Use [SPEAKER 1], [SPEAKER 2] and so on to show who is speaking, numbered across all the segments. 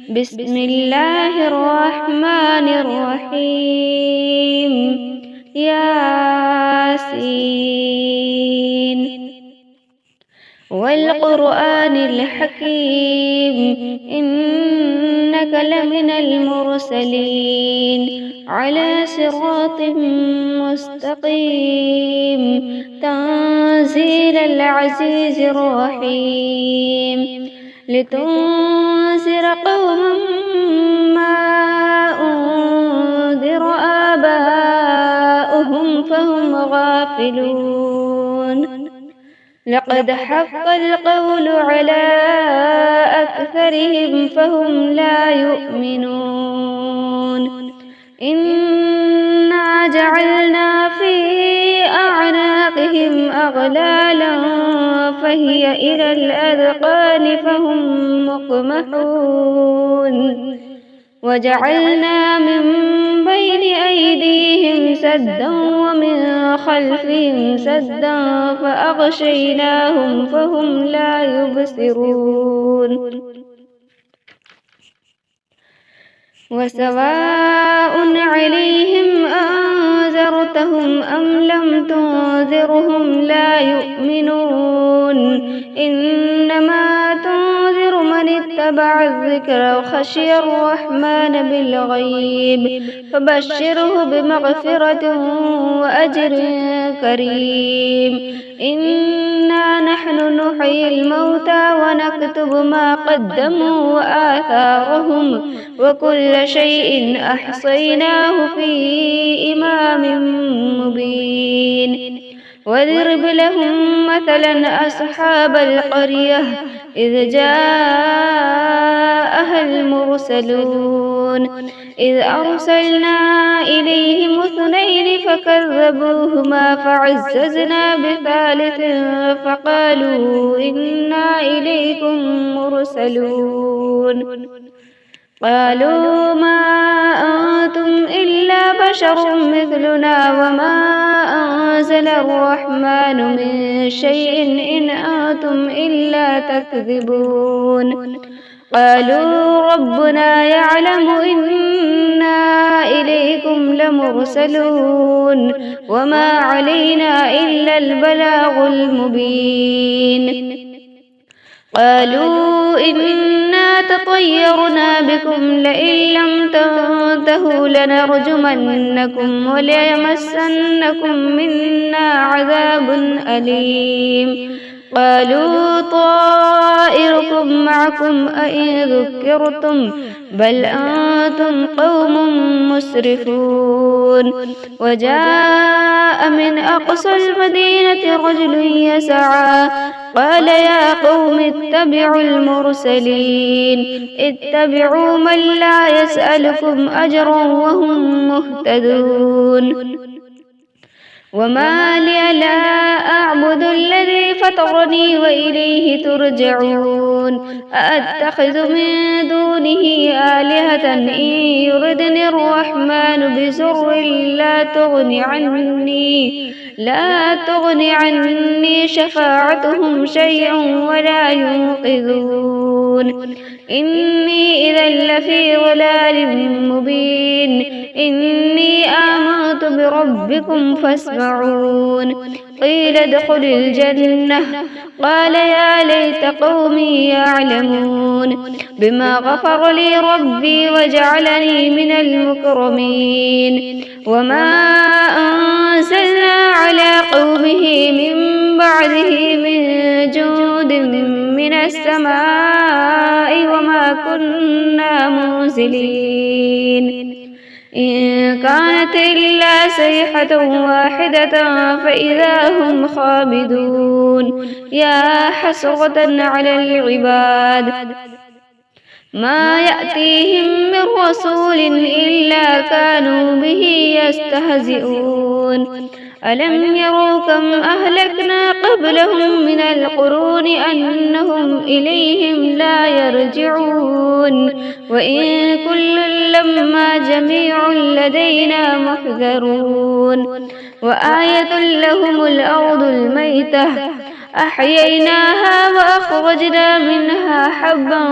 [SPEAKER 1] بسم الله الرحمن الرحيم. ياسين والقرآن الحكيم، إنك لمن المرسلين على صراط مستقيم، تنزيل العزيز الرحيم، لتنذر قوما ما أنذر آباؤهم فهم غافلون. لقد حق القول على أكثرهم فهم لا يؤمنون. إنا جعلنا في أعناقهم أغلالا فهي إلى الأذقان فهم مقمحون. وجعلنا من بين أيديهم سدا ومن خلفهم سدا فأغشيناهم فهم لا يبصرون. وسواء عليهم أنذرتهم أم لم تنذرهم لا يؤمنون. إنما تنذر من اتبع الذكر وخشي الرحمن بالغيب فبشره بمغفرة وأجر كريم. إنا نحن نحيي الموتى ونكتب ما قدموا وآثارهم وكل شيء أحصيناه في إمام مبين. واضرب لهم مثلا أصحاب القرية إذ جاءها المرسلون إذ أرسلنا إليهم اثنين فكذبوهما فعززنا بثالث فقالوا إنا إليكم مرسلون. قالوا ما أنتم إلا بشر مثلنا وما أنزل الرحمن من شيء إن أنتم إلا تكذبون. قالوا ربنا يعلم إنا إليكم لمرسلون وما علينا إلا البلاغ المبين. قالوا إنا تطيرنا بكم لئن لم تنتهوا لنرجمنكم وليمسنكم منا عذاب أليم. قالوا طائركم معكم أئن ذكرتم بل أنتم قوم مسرفون. وجاء من أقصى المدينة رجل يسعى قال يا قوم اتبعوا المرسلين اتبعوا من لا يسألكم أجرا وهم مهتدون. وما لي لا أعبد الذي فطرني وإليه ترجعون. أأتخذ من دونه آلهة إن يردني الرحمن بضر لا تغن عني شفاعتهم شيئا ولا ينقذون. إني إذا لفي ضلال مبين. إني آمنت بربكم فاسمعون. قيل ادخل الجنة قال يا ليت قومي يعلمون بما غفر لي ربي وجعلني من المكرمين. وما أنزلنا على قومه من بعده من جود من السماء وما كنا منزلين. إن كانت إلا صيحة واحدة فإذا هم خامدون. يا حسرة على العباد ما يأتيهم من رسول إلا كانوا به يستهزئون. ألم يروا كم أهلكنا قبلهم من القرون أنهم إليهم لا يرجعون. وإن كل لما جميع لدينا محذرون. وآية لهم الأرض الميتة أحييناها وأخرجنا منها حبا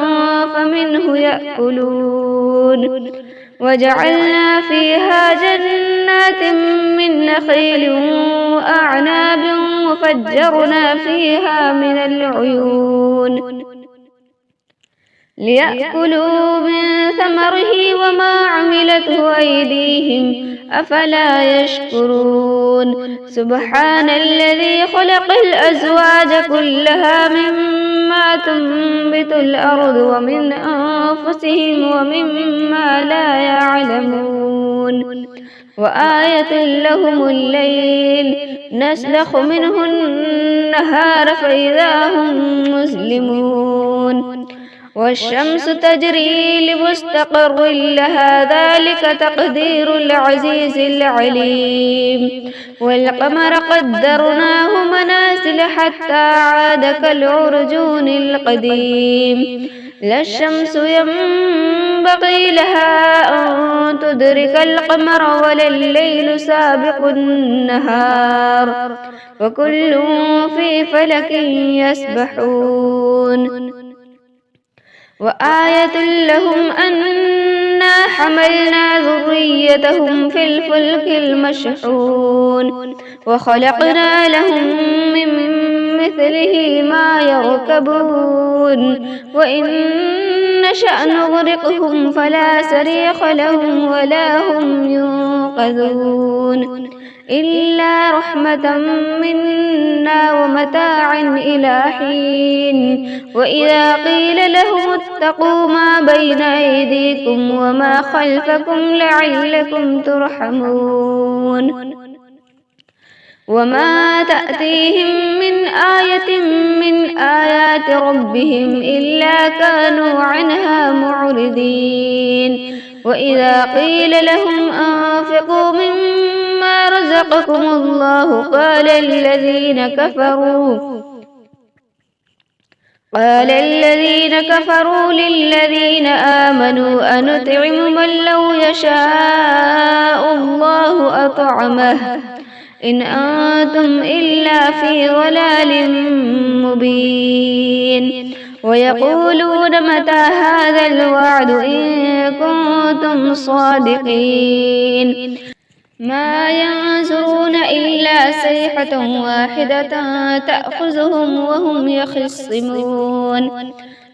[SPEAKER 1] فمنه يأكلون وجعلنا فيها جنات من نخيل وأعناب وفجرنا فيها من العيون ليأكلوا من ثمره وما عملته أيديهم أفلا يشكرون سبحان الذي خلق الأزواج كلها مما تنبت الأرض ومن أنفسهم ومما لا يعلمون وآية لهم الليل نسلخ منه النهار فإذا هم مسلمون والشمس تجري لمستقر لها ذلك تقدير العزيز العليم والقمر قدرناه منازل حتى عاد كالعرجون القديم لا الشمس ينبغي لها أن تدرك القمر ولا الليل سابق النهار وكل في فلك يسبحون وآية لهم أنا حملنا ذريتهم في الفلك المشحون وخلقنا لهم من مثله ما يركبون وإن نشأ نغرقهم فلا صريخ لهم ولا هم ينقذون إلا رحمة منا ومتاعا إلى حين وإذا قيل لهم اتقوا ما بين أيديكم وما خلفكم لعلكم ترحمون وما تأتيهم من آية من آيات ربهم إلا كانوا عنها معرضين وإذا قيل لهم أنفقوا مما رزقكم الله قال الذين كفروا للذين آمنوا أنطعم من لو يشاء الله أطعمه إن أنتم إلا في ضلال مبين ويقولون متى هذا الوعد إن كنتم صادقين ما ينظرون إلا صيحة واحدة تأخذهم وهم يخصمون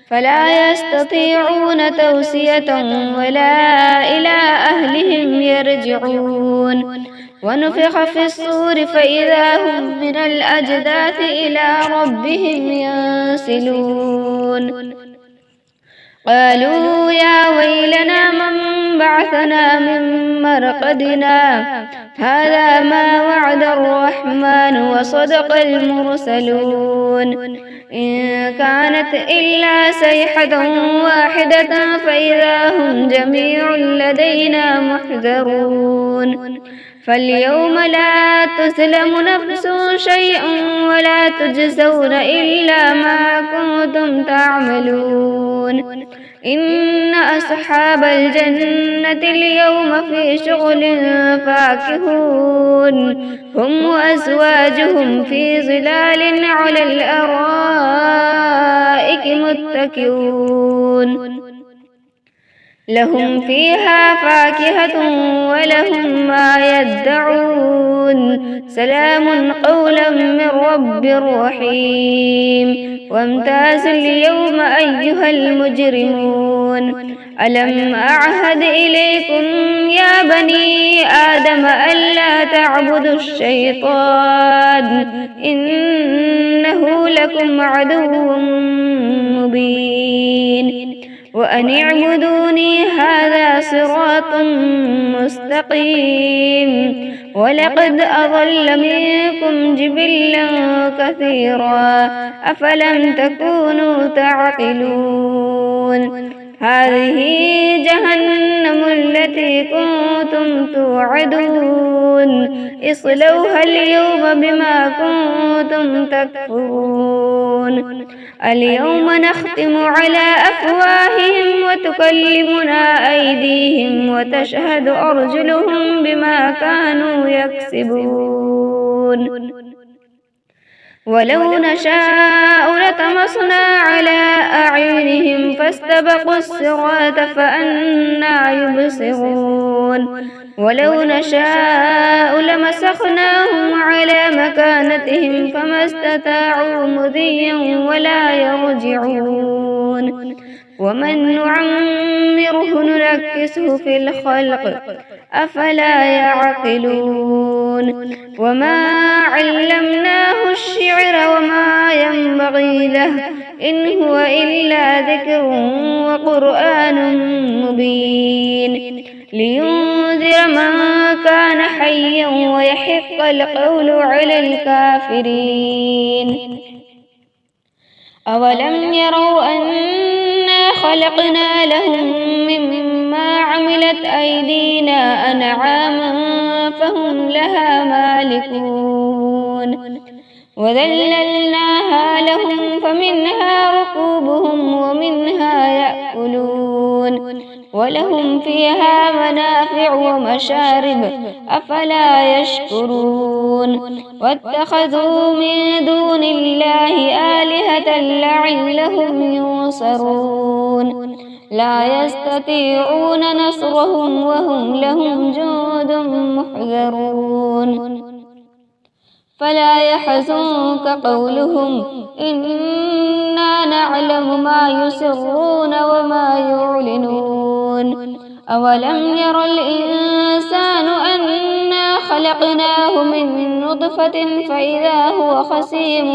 [SPEAKER 1] فلا يستطيعون توصية ولا إلى أهلهم يرجعون ونفخ في الصور فإذا هم من الأجداث إلى ربهم ينسلون قالوا يا ويلنا من بعثنا من مرقدنا هذا ما وعد الرحمن وصدق المرسلون إن كانت إلا صيحة واحدة فإذا هم جميع لدينا محذرون فاليوم لا تظلم نفس شيئا ولا تجزون إلا ما كنتم تعملون إن أصحاب الجنة اليوم في شغل فاكهون هم وأزواجهم في ظلال على الأرائك متكئون لهم فيها فاكهة ولهم ما يدعون سلام قولا من رب رحيم وامتازوا اليوم أيها المجرمون ألم أعهد إليكم يا بني آدم ألا تعبدوا الشيطان إنه لكم عدو مبين وأن اعبدوني هذا صراط مستقيم ولقد أضل منكم جبلا كثيرا أفلم تكونوا تعقلون هذه جهنم التي كنتم توعدون اصلوها اليوم بما كنتم تكفرون اليوم نختم على أفواههم وتكلمنا أيديهم وتشهد أرجلهم بما كانوا يكسبون ولو نشاء لطمسنا على أعينهم فاستبقوا الصراط فأنى يبصرون ولو نشاء لمسخناهم على مكانتهم فما استطاعوا مضيا ولا يرجعون ومن نعمره ننكسه في الخلق أفلا يعقلون وما علمناه الشعر وما ينبغي له إن هو إلا ذكر وقرآن مبين لينذر من كان حيا ويحق القول على الكافرين أولم يروا أنا خلقنا لهم مما عملت أيدينا أنعاما فهم لها مالكون وذللناها لهم فمنها ركوبهم ومنها يأكلون ولهم فيها منافع ومشارب أفلا يشكرون واتخذوا من دون الله آلهة لعلهم ينصرون لا يستطيعون نصرهم وهم لهم جند محضرون فلا يحزنك قولهم إنا نعلم ما يسرون وما يعلنون أولم ير الإنسان أنا خلقناه من نطفة فإذا هو خصيم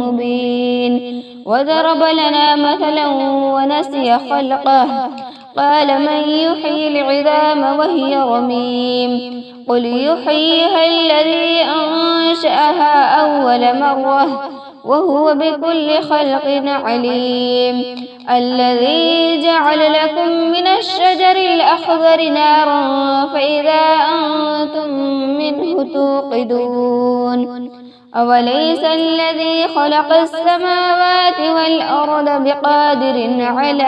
[SPEAKER 1] مبين وضرب لنا مثلا ونسي خلقه قال من يحيي العظام وهي رميم قل يحييها الذي أنشأها أول مرة وهو بكل خلق عليم الذي جعل لكم من الشجر الأخضر نارا فإذا أنتم منه توقدون أوليس الذي خلق السماوات والأرض بقادر على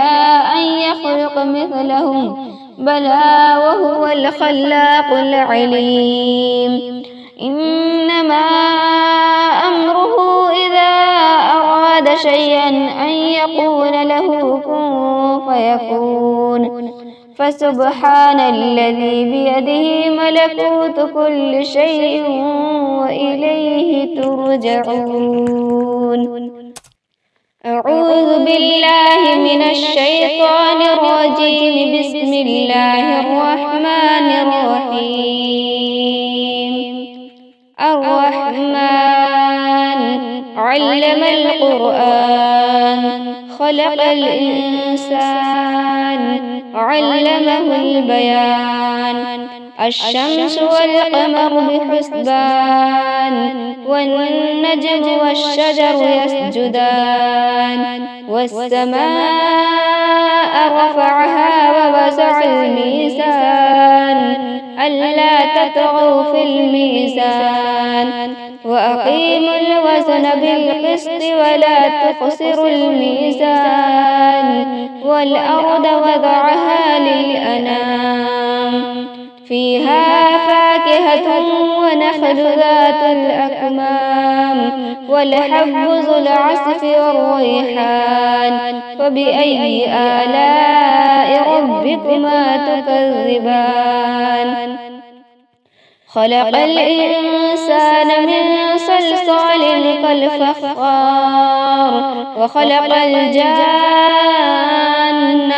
[SPEAKER 1] أن يخلق مثلهم بلى وهو الخلاق العليم إنما أمره إذا أراد شيئا أن يقول له كن فيكون فسبحان الذي بيده ملكوت كل شيء وإليه ترجعون أعوذ بالله من الشيطان الرجيم بسم الله الرحمن الرحيم الرحمن علم القرآن خلق الإنسان علمه البيان الشمس والقمر بحسبان والنجم والشجر يسجدان والسماء رفعها ووسع الميزان ألا تطغوا في الميزان وأقيموا الوزن بالقسط ولا تخسروا الميزان والأرض وضعها للأنام فيها فاكهة ونخل ذات الأكمام والحب ذو العصف والريحان فبأي آلاء ربكما تكذبان خلق الإنسان من صلصال كالفخار وخلق الجان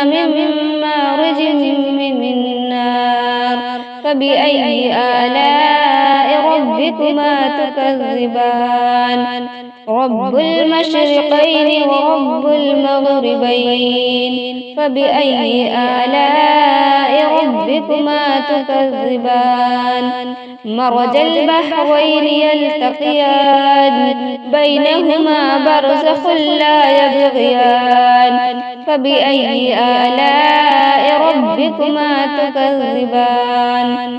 [SPEAKER 1] من مارج من نار فبأي آلاء ربكما تكذبان رب المشرقين ورب المغربين فبأي آلاء ربكما تكذبان مرج البحرين يلتقيان بينهما برزخ لا يبغيان فبأي آلاء ربكما تكذبان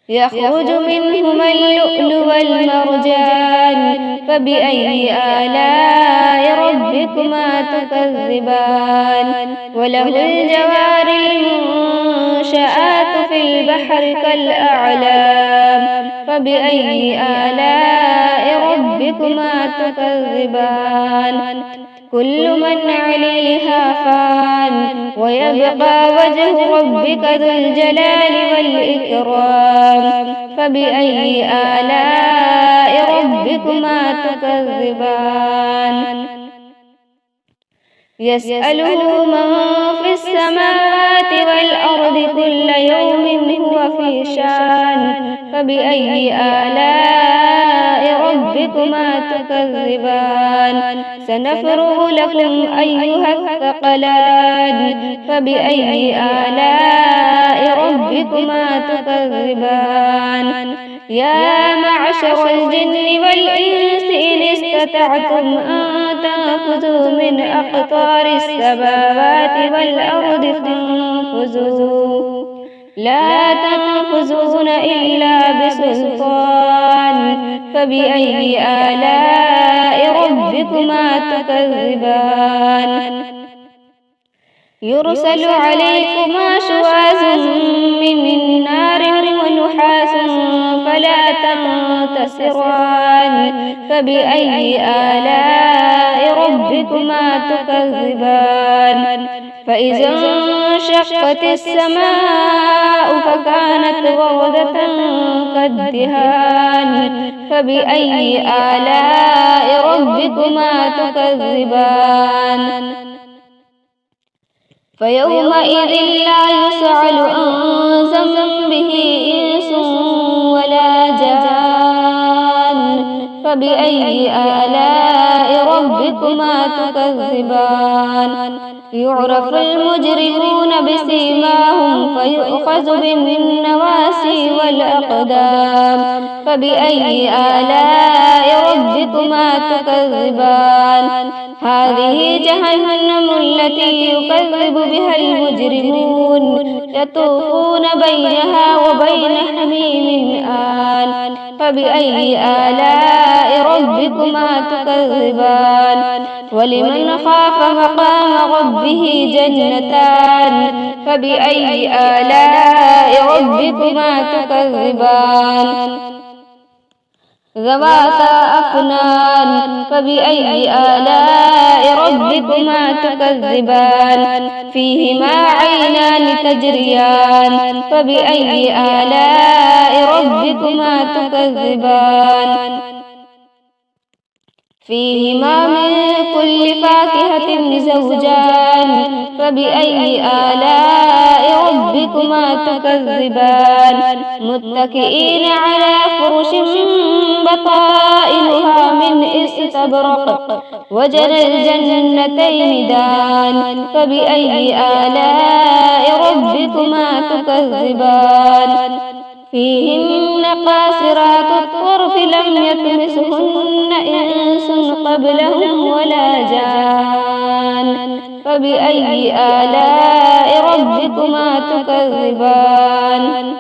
[SPEAKER 1] يخرج منهما اللؤلؤ والمرجان فبأي آلاء ربكما تكذبان وله الجوار المنشآت في البحر كالأعلام فبأي آلاء ربكما تكذبان كل من عليها فان ويبقى وجه ربك ذو الجلال والإكرام فبأي آلاء ربكما تكذبان يسأله من في السماوات والأرض كل يوم هو في شان فبأي آلاء ربكما تكذبان سنفرغ لكم أيها الثقلان فبأي آلاء ربكما تكذبان يا معشر الجن والإنس إن استطعتم أن تنفذوا من أقطار السماوات والأرض فانفذوا لا تنفذون إلا بسلطان فبأي آلاء ربكما تكذبان يرسل عليكما شواظ من نار ونحاس فلا تنتصران فبأي آلاء ربكما تكذبان فإذا انشقت السماء فكانت وردة كالدهان فبأي آلاء ربكما تكذبان فيومئذ لا يسأل عن ذنبه إنس ولا جان فبأي آلاء ربكما تكذبان يعرف المجرمون بسيماهم فيؤخذ بالنواسي والأقدام فبأي آلاء ربكما تكذبان هذه جهنم التي يكذب بها المجرمون يطوفون بينها وبين حميم آن فبأي آلاء ربكما تكذبان ولمن خاف مقام ربه جنتان فبأي آلاء ربكما تكذبان ذواتا أفنان فبأي آلاء ربكما تكذبان فيهما عينان تجريان فبأي آلاء ربكما تكذبان فيهما من كل فاكهة زوجان فبأي آلاء ربكما تكذبان متكئين على فرش بطائنها من استبرق وجنى الجنتين دان فبأي آلاء ربكما تكذبان فيهن قاصرات الطرف لم يطمسهن إنس قبلهم ولا جان فبأي آلاء ربكما تكذبان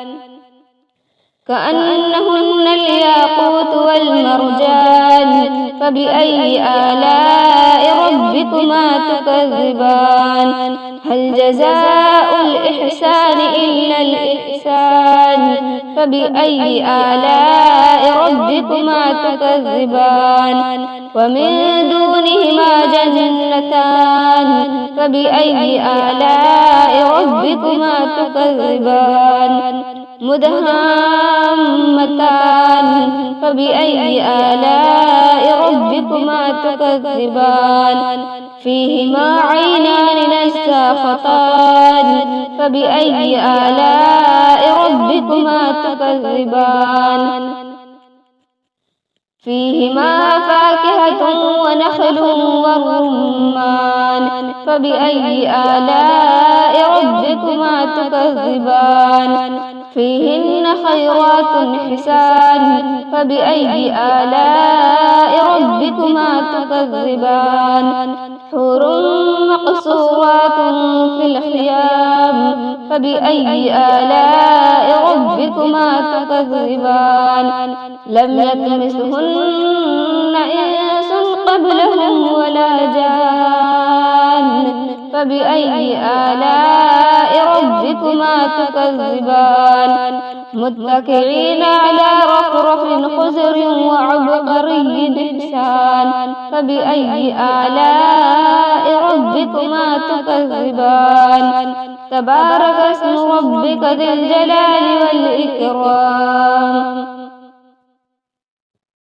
[SPEAKER 1] كأنهن الياقوت والمرجان فبأي آلاء ربكما تكذبان هل جزاء الإحسان إلا الإحسان فبأي آلاء ربكما تكذبان ومن دونهما جنتان فبأي آلاء ربكما تكذبان مدهامتان فبأي آلاء ربكما تكذبان فيهما عينان نزاختان فبأي آلاء ربكما تكذبان فيهما فاكهة ونخل ورمان فبأي آلاء ربكما تكذبان فيهن خيرات حسان فبأي آلاء ربكما تكذبان حور مقصورات في الخيام فبأي آلاء ربكما تكذبان لم يطمسهن إنس قبلهم ولا جان فبأي آلاء ربكما تكذبان متكئين على رفرف خضر وعبقري حسان فبأي آلاء ربكما تكذبان تبارك اسم ربك ذي الجلال والإكرام